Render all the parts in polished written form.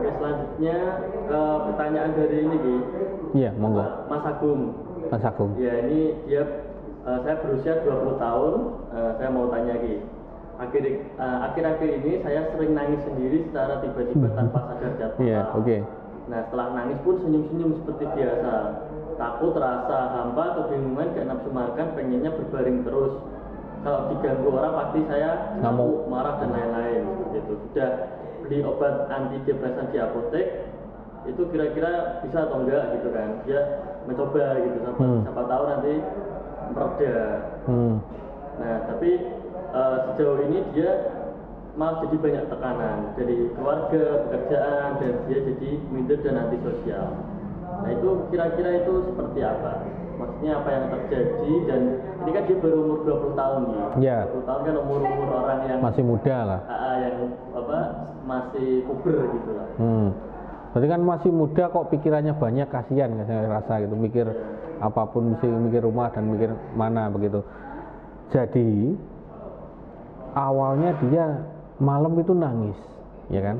Oke, selanjutnya pertanyaan dari ini Ki. Iya, monggo. Mas Agung. Mas Agung. Ya, ini dia saya berusia 20 tahun. Saya mau tanya Ki. Akhir-akhir ini saya sering nangis sendiri secara tiba-tiba tanpa sadar jadwal. Iya, oke. Nah, setelah nangis pun senyum-senyum seperti biasa. Takut, rasa hampa, kebingungan, gak nafsu makan, pengennya berbaring terus. Kalau diganggu orang pasti saya ngamuk, marah dan lain-lain. Seperti itu. Sudah beli obat antidepresan di apotek, itu kira-kira bisa atau enggak gitu kan? Dia mencoba gitu, siapa tahu nanti mereda. Nah, tapi sejauh ini dia malah jadi banyak tekanan dari keluarga, pekerjaan, dan dia jadi minder dan antisosial. Nah, itu kira-kira itu seperti apa? Maksudnya apa yang terjadi, dan ini kan dia baru umur 20 tahun nih. Ya. 20 tahun kan umur orang yang masih muda lah. Yang masih puber gitu lah. Berarti kan masih muda kok pikirannya banyak, kasihan saya rasa gitu, mikir apapun, mesti mikir rumah dan mikir mana begitu. Jadi awalnya dia malam itu nangis, ya kan?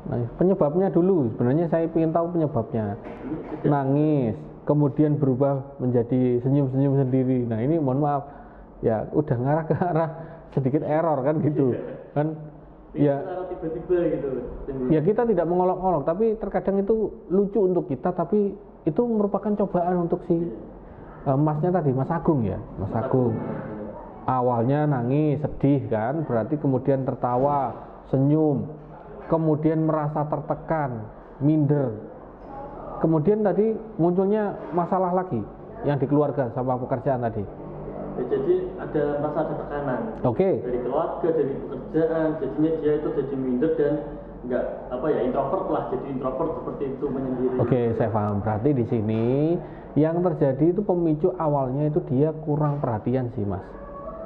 Nangis. Penyebabnya dulu, sebenarnya saya ingin tahu penyebabnya. Nangis, kemudian berubah menjadi senyum-senyum sendiri. Nah ini mohon maaf, ya udah ngarah ke arah sedikit error kan gitu, kan? Ya, tiba-tiba gitu. Ya kita tidak mengolok-olok, tapi terkadang itu lucu untuk kita, tapi itu merupakan cobaan untuk si masnya tadi, Mas Agung ya, Mas Agung. Awalnya nangis, sedih kan, berarti kemudian tertawa, senyum, kemudian merasa tertekan, minder. Kemudian tadi munculnya masalah lagi yang di keluarga sama pekerjaan tadi. Ya, jadi merasa ada tekanan. Oke. Dari keluarga, dari pekerjaan, jadinya dia itu jadi minder dan nggak introvert lah, jadi introvert seperti itu menyendiri. Oke, saya paham. Berarti di sini yang terjadi itu pemicu awalnya itu dia kurang perhatian sih Mas.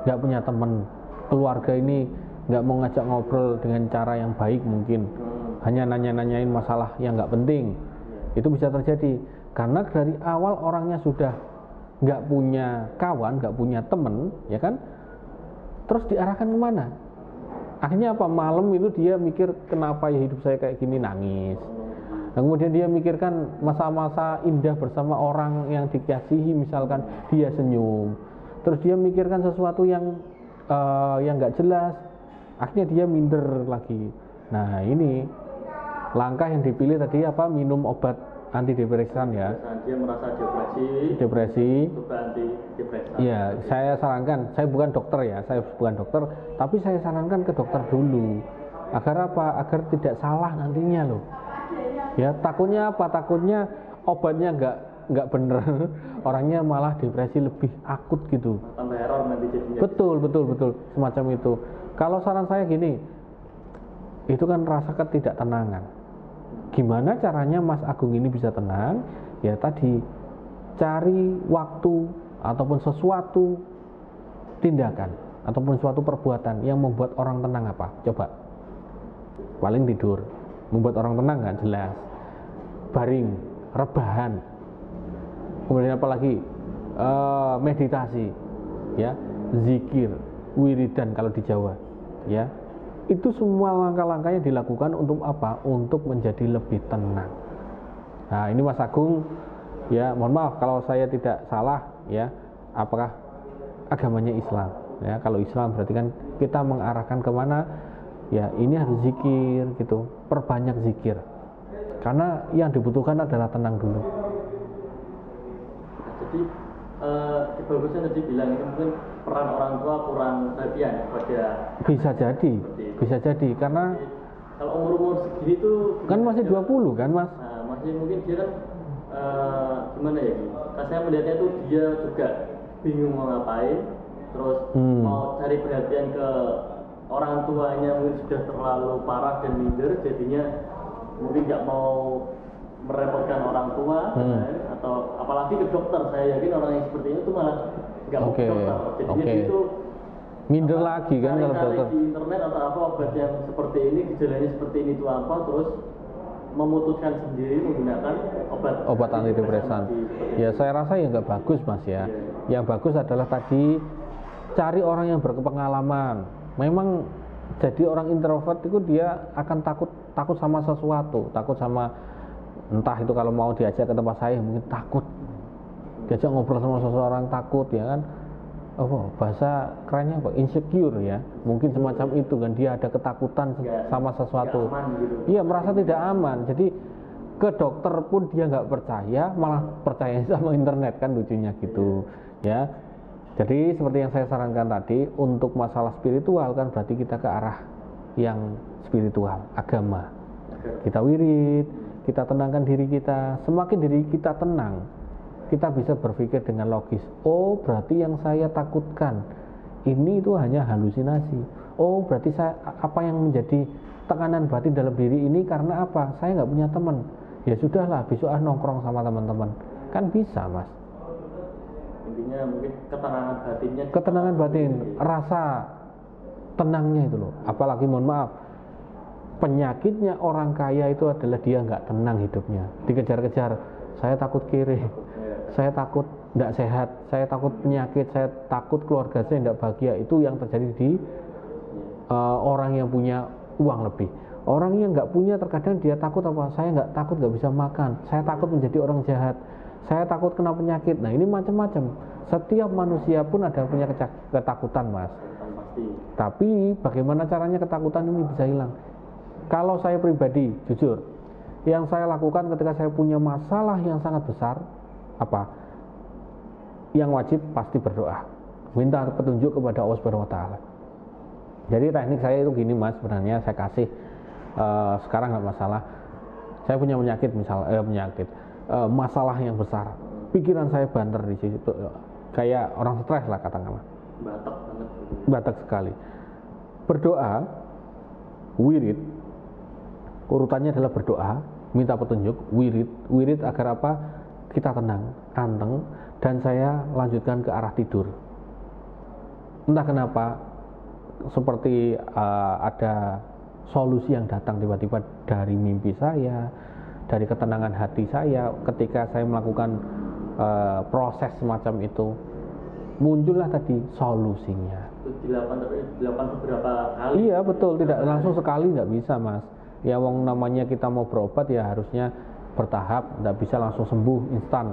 Nggak punya teman, keluarga ini nggak mau ngajak ngobrol dengan cara yang baik mungkin. Hanya nanya-nanyain masalah yang nggak penting. Itu bisa terjadi karena dari awal orangnya sudah nggak punya kawan, nggak punya temen, ya kan? Terus diarahkan kemana? Akhirnya apa? Malam itu dia mikir, kenapa ya hidup saya kayak gini, nangis. Nah, kemudian dia mikirkan masa-masa indah bersama orang yang dikasihi, misalkan dia senyum. Terus dia mikirkan sesuatu yang nggak jelas. Akhirnya dia minder lagi. Nah ini langkah yang dipilih tadi apa? Minum obat antidepresan ya. Dia merasa depresi. Coba antidepresan. Iya, saya sarankan, saya bukan dokter ya, tapi saya sarankan ke dokter dulu. Agar apa? Agar tidak salah nantinya loh. Ya, takutnya apa? Takutnya obatnya nggak bener, orangnya malah depresi lebih akut gitu. Tambah error nanti jadinya. Betul, semacam itu. Kalau saran saya gini, itu kan rasa ketidaktenangan. Gimana caranya Mas Agung ini bisa tenang? Ya tadi, cari waktu ataupun sesuatu tindakan ataupun suatu perbuatan yang membuat orang tenang apa? Coba. Paling tidur. Membuat orang tenang kan jelas. Baring, rebahan. Kemudian apa lagi? Meditasi. Ya, zikir, wiridan kalau di Jawa. Ya. Itu semua langkah-langkahnya dilakukan untuk apa? Untuk menjadi lebih tenang. Nah ini Mas Agung, ya mohon maaf kalau saya tidak salah ya, apakah agamanya Islam? Ya kalau Islam berarti kan kita mengarahkan kemana? Ya ini harus zikir gitu, perbanyak zikir. Karena yang dibutuhkan adalah tenang dulu. Jadi bagusnya tadi bilang itu mungkin peran orang tua kurang perhatian kepada. Bisa jadi karena kalau umur segini tuh kan masih 20 kan Mas? Nah, masih mungkin dia kan gimana ya? Saya melihatnya tuh dia juga bingung mau ngapain, terus mau cari perhatian ke orang tuanya mungkin sudah terlalu parah dan minder, jadinya mungkin nggak mau merepotkan orang tua atau apalagi ke dokter. Saya yakin orang yang seperti ini tuh malah nggak mau ke dokter, jadinya itu minder lagi kan kalau dokter. Di internet atau apa obat yang seperti ini, gejalanya seperti ini itu apa, terus memutuskan sendiri menggunakan obat antidepresan. Ya saya rasa ya nggak bagus Mas ya. Yang bagus adalah tadi cari orang yang berpengalaman. Memang Jadi orang introvert itu dia akan takut sama sesuatu, takut sama entah itu kalau mau diajak ke tempat saya mungkin takut, diajak ngobrol sama seseorang takut ya kan, bahasa kerennya apa, insecure ya, mungkin semacam itu kan, dia ada ketakutan sama sesuatu, iya merasa tidak aman. Jadi ke dokter pun dia nggak percaya, malah percaya sama internet kan, lucunya gitu ya. Jadi seperti yang saya sarankan tadi, untuk masalah spiritual kan berarti kita ke arah yang spiritual, agama. Kita wirid, kita tenangkan diri kita. Semakin diri kita tenang, kita bisa berpikir dengan logis. Oh, berarti yang saya takutkan ini itu hanya halusinasi. Oh, berarti apa yang menjadi tekanan batin dalam diri ini karena apa? Saya nggak punya teman. Ya sudahlah, besok nongkrong sama teman-teman. Kan bisa, Mas. Intinya mungkin ketenangan batin, rasa tenangnya itu loh. Apalagi mohon maaf, penyakitnya orang kaya itu adalah dia nggak tenang hidupnya, dikejar-kejar. Saya takut kiri, saya takut nggak sehat, saya takut penyakit, saya takut keluarga saya nggak bahagia. Itu yang terjadi di orang yang punya uang lebih. Orang yang nggak punya terkadang dia takut apa? Saya nggak takut nggak bisa makan, saya takut menjadi orang jahat, saya takut kena penyakit. Nah ini macam-macam. Setiap manusia pun ada punya ketakutan, Mas. Tapi bagaimana caranya ketakutan ini bisa hilang? Kalau saya pribadi, jujur, yang saya lakukan ketika saya punya masalah yang sangat besar, apa? Yang wajib pasti berdoa, minta petunjuk kepada Allah Subhanahu Wa Taala. Jadi teknik saya itu gini, Mas. Sebenarnya saya kasih sekarang nggak masalah. Saya punya penyakit, masalah yang besar, pikiran saya banter di situ, kayak orang stres lah katakanlah, batak sekali. Berdoa, wirid, urutannya adalah berdoa, minta petunjuk, wirid agar apa? Kita tenang, anteng, dan saya lanjutkan ke arah tidur. Entah kenapa, seperti ada solusi yang datang tiba-tiba dari mimpi saya, dari ketenangan hati saya. Ketika saya melakukan proses semacam itu, muncullah tadi solusinya. Dilakukan beberapa kali. Iya betul, tidak langsung sekali nggak bisa, Mas. Ya wong namanya kita mau berobat ya harusnya bertahap, nggak bisa langsung sembuh instan.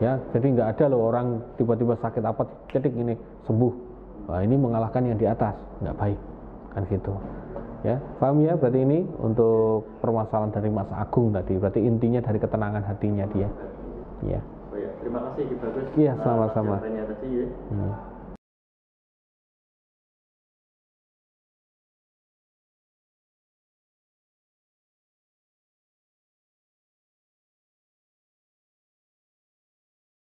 Ya, jadi nggak ada loh orang tiba-tiba sakit apa cedik ini sembuh. Nah, ini mengalahkan yang di atas, nggak baik kan gitu. Ya, paham ya? Berarti ini untuk permasalahan dari Mas Agung tadi. Berarti intinya dari ketenangan hatinya dia. Ya. Terima kasih Ki Bagus. Iya, sama-sama. Tadi ya.